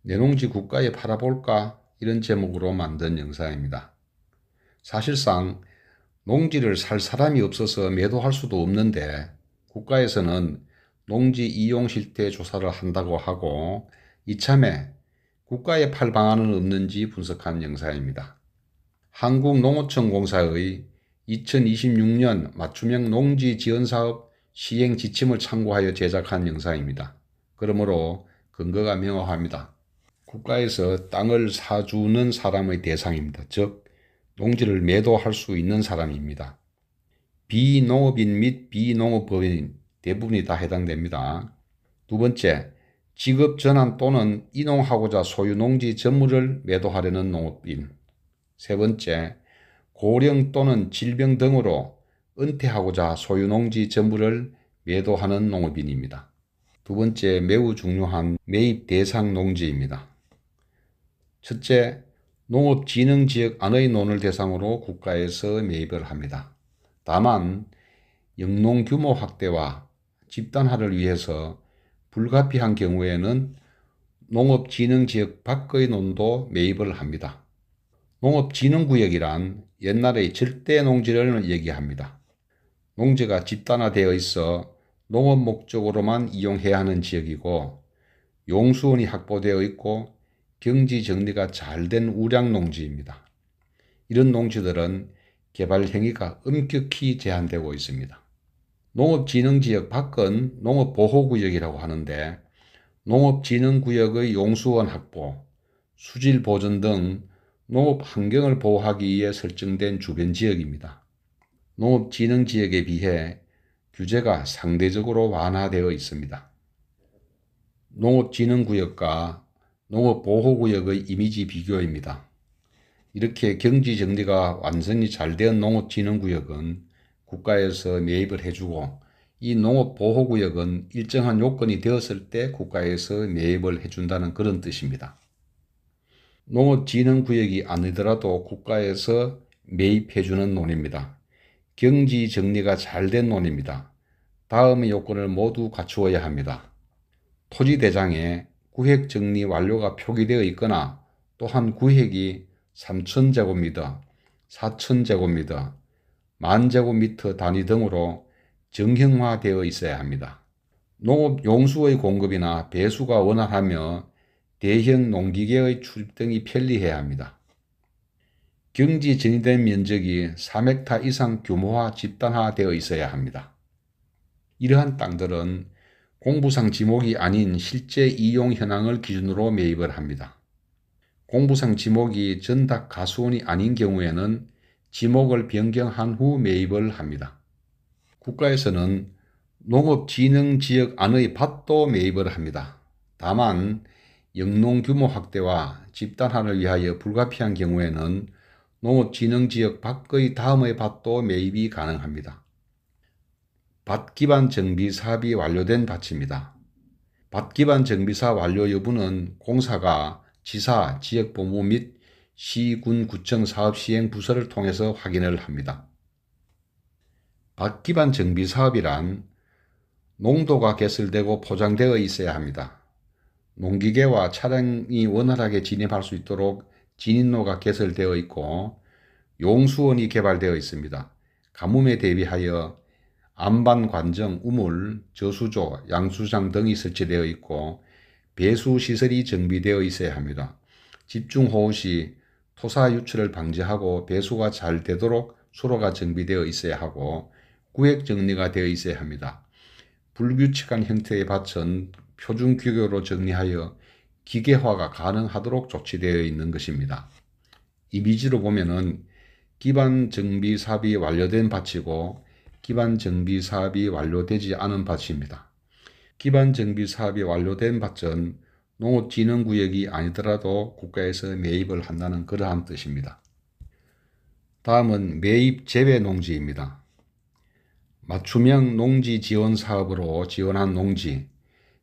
내 농지 국가에 팔아볼까? 이런 제목으로 만든 영상입니다. 사실상 농지를 살 사람이 없어서 매도할 수도 없는데 국가에서는 농지 이용 실태 조사를 한다고 하고 이참에 국가에 팔 방안은 없는지 분석한 영상입니다. 한국농어청공사의 2026년 맞춤형 농지 지원사업 시행 지침을 참고하여 제작한 영상입니다. 그러므로 근거가 명확합니다. 국가에서 땅을 사주는 사람의 대상입니다. 즉 농지를 매도할 수 있는 사람입니다. 비농업인 및 비농업법인 대부분이 다 해당됩니다. 두 번째, 직업전환 또는 이농하고자 소유 농지 전무를 매도하려는 농업인. 세 번째, 고령 또는 질병 등으로 은퇴하고자 소유 농지 전부를 매도하는 농업인입니다. 두 번째, 매우 중요한 매입 대상 농지입니다. 첫째, 농업진흥지역 안의 논을 대상으로 국가에서 매입을 합니다. 다만 영농 규모 확대와 집단화를 위해서 불가피한 경우에는 농업진흥지역 밖의 논도 매입을 합니다. 농업진흥구역이란 옛날의 절대 농지를 얘기합니다. 농지가 집단화되어 있어 농업 목적으로만 이용해야 하는 지역이고 용수원이 확보되어 있고 경지 정리가 잘 된 우량농지입니다. 이런 농지들은 개발 행위가 엄격히 제한되고 있습니다. 농업진흥지역 밖은 농업보호구역이라고 하는데 농업진흥구역의 용수원 확보, 수질 보존 등 농업 환경을 보호하기 위해 설정된 주변 지역입니다. 농업진흥지역에 비해 규제가 상대적으로 완화되어 있습니다. 농업진흥구역과 농업보호구역의 이미지 비교입니다. 이렇게 경지 정리가 완전히 잘 된 농업진흥구역은 국가에서 매입을 해주고 이 농업보호구역은 일정한 요건이 되었을 때 국가에서 매입을 해준다는 그런 뜻입니다. 농업진흥구역이 아니더라도 국가에서 매입해주는 논입니다. 경지 정리가 잘 된 논입니다. 다음의 요건을 모두 갖추어야 합니다. 토지대장에 구획 정리 완료가 표기되어 있거나 또한 구획이 3,000제곱미터, 4,000제곱미터, 10,000제곱미터 단위 등으로 정형화되어 있어야 합니다. 농업용수의 공급이나 배수가 원활하며 대형 농기계의 출입 등이 편리해야 합니다. 경지 정의된 면적이 4헥타 이상 규모화 집단화되어 있어야 합니다. 이러한 땅들은 공부상 지목이 아닌 실제 이용 현황을 기준으로 매입을 합니다. 공부상 지목이 전답 가수원이 아닌 경우에는 지목을 변경한 후 매입을 합니다. 국가에서는 농업진흥지역 안의 밭도 매입을 합니다. 다만 영농 규모 확대와 집단화를 위하여 불가피한 경우에는 농업진흥지역 밖의 다음의 밭도 매입이 가능합니다. 밭 기반 정비 사업이 완료된 밭입니다. 밭 기반 정비사 완료 여부는 공사가 지사, 지역본부 및 시, 군, 구청 사업시행 부서를 통해서 확인을 합니다. 밭 기반 정비 사업이란 농도가 개설되고 포장되어 있어야 합니다. 농기계와 차량이 원활하게 진입할 수 있도록 진입로가 개설되어 있고 용수원이 개발되어 있습니다. 가뭄에 대비하여 안반 관정, 우물, 저수조, 양수장 등이 설치되어 있고 배수시설이 정비되어 있어야 합니다. 집중호우 시 토사 유출을 방지하고 배수가 잘 되도록 수로가 정비되어 있어야 하고 구획 정리가 되어 있어야 합니다. 불규칙한 형태의 밭은 표준 규격으로 정리하여 기계화가 가능하도록 조치되어 있는 것입니다. 이미지로 보면은 기반 정비 사업이 완료된 밭이고 기반 정비 사업이 완료되지 않은 밭입니다. 기반 정비 사업이 완료된 밭은 농업진흥구역이 아니더라도 국가에서 매입을 한다는 그러한 뜻입니다. 다음은 매입 제외 농지입니다. 맞춤형 농지 지원 사업으로 지원한 농지,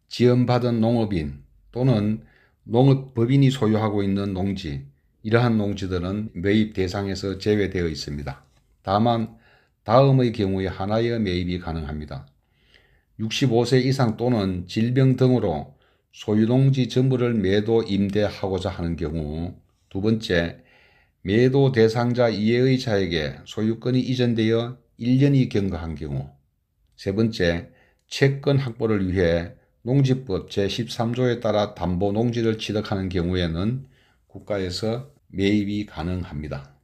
지원받은 농업인 또는 농업법인이 소유하고 있는 농지, 이러한 농지들은 매입 대상에서 제외되어 있습니다. 다만 다음의 경우에 하나의 매입이 가능합니다. 65세 이상 또는 질병 등으로 소유농지 전부를 매도 임대하고자 하는 경우, 두 번째, 매도 대상자 이외의 자에게 소유권이 이전되어 1년이 경과한 경우, 세 번째, 채권 확보를 위해 농지법 제13조에 따라 담보 농지를 취득하는 경우에는 국가에서 매입이 가능합니다.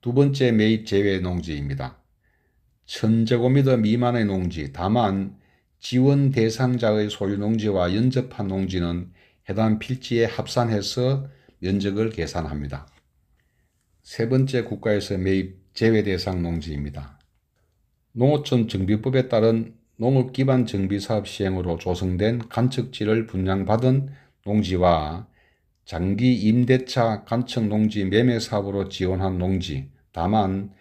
두 번째 매입 제외 농지입니다. 1000제곱미터 미만의 농지, 다만 지원 대상자의 소유 농지와 연접한 농지는 해당 필지에 합산해서 면적을 계산합니다. 세 번째 국가에서 매입 제외 대상 농지입니다. 농어촌 정비법에 따른 농업기반 정비사업 시행으로 조성된 간척지를 분양받은 농지와 장기 임대차 간척농지 매매사업으로 지원한 농지, 다만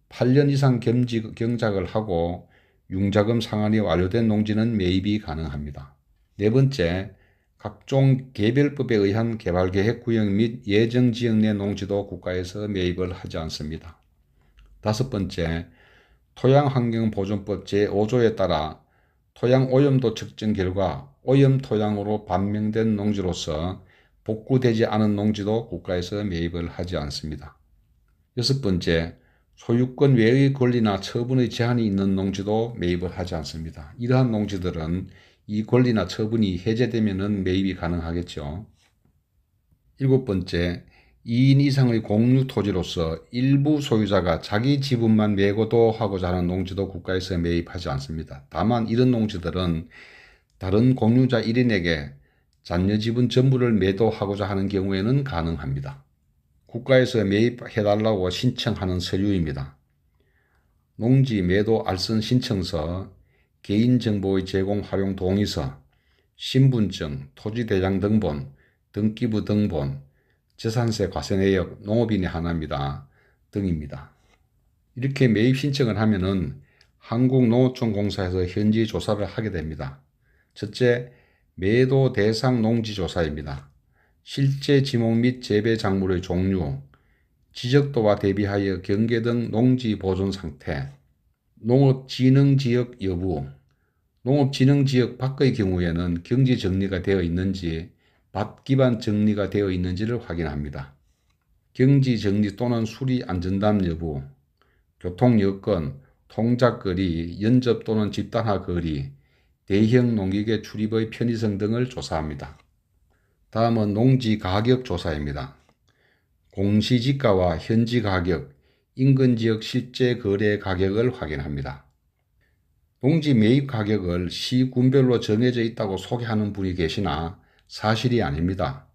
8년 이상 경작을 하고 융자금 상환이 완료된 농지는 매입이 가능합니다. 네 번째, 각종 개별법에 의한 개발계획구역 및 예정지역 내 농지도 국가에서 매입을 하지 않습니다. 다섯 번째, 토양환경보존법 제5조에 따라 토양 오염도 측정 결과 오염토양으로 판명된 농지로서 복구되지 않은 농지도 국가에서 매입을 하지 않습니다. 여섯 번째, 소유권 외의 권리나 처분의 제한이 있는 농지도 매입을 하지 않습니다. 이러한 농지들은 이 권리나 처분이 해제되면 매입이 가능하겠죠. 일곱 번째, 2인 이상의 공유 토지로서 일부 소유자가 자기 지분만 매도하고자 하는 농지도 국가에서 매입하지 않습니다. 다만 이런 농지들은 다른 공유자 1인에게 잔여 지분 전부를 매도하고자 하는 경우에는 가능합니다. 국가에서 매입해달라고 신청하는 서류입니다. 농지 매도 알선 신청서, 개인정보의 제공 활용 동의서, 신분증, 토지대장 등본, 등기부 등본, 재산세 과세내역, 농업인이 하나입니다. 등입니다. 이렇게 매입 신청을 하면은 한국농어촌공사에서 현지 조사를 하게 됩니다. 첫째, 매도 대상 농지 조사입니다. 실제 지목 및 재배 작물의 종류, 지적도와 대비하여 경계 등 농지 보존 상태, 농업진흥지역 여부, 농업진흥지역 밖의 경우에는 경지 정리가 되어 있는지, 밭 기반 정리가 되어 있는지를 확인합니다. 경지 정리 또는 수리 안전담 여부, 교통 여건, 통작거리, 연접 또는 집단화 거리, 대형 농기계 출입의 편의성 등을 조사합니다. 다음은 농지 가격 조사입니다. 공시지가와 현지 가격, 인근지역 실제 거래 가격을 확인합니다. 농지 매입 가격을 시군별로 정해져 있다고 소개하는 분이 계시나 사실이 아닙니다.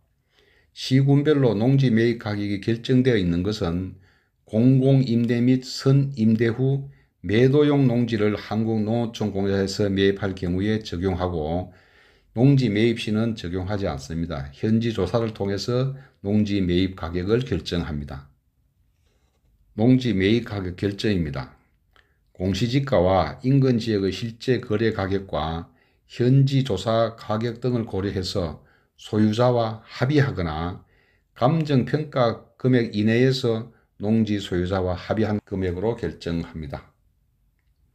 시군별로 농지 매입 가격이 결정되어 있는 것은 공공임대 및 선임대 후 매도용 농지를 한국농어촌공사에서 매입할 경우에 적용하고 농지 매입 시는 적용하지 않습니다. 현지 조사를 통해서 농지 매입 가격을 결정합니다. 농지 매입 가격 결정입니다. 공시지가와 인근 지역의 실제 거래 가격과 현지 조사 가격 등을 고려해서 소유자와 합의하거나 감정평가 금액 이내에서 농지 소유자와 합의한 금액으로 결정합니다.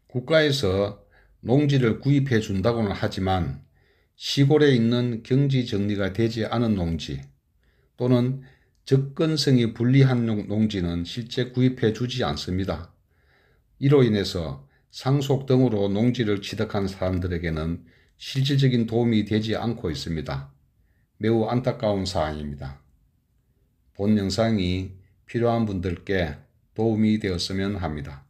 국가에서 농지를 구입해 준다고는 하지만 시골에 있는 경지 정리가 되지 않은 농지 또는 접근성이 불리한 농지는 실제 구입해 주지 않습니다. 이로 인해서 상속 등으로 농지를 취득한 사람들에게는 실질적인 도움이 되지 않고 있습니다. 매우 안타까운 사항입니다. 본 영상이 필요한 분들께 도움이 되었으면 합니다.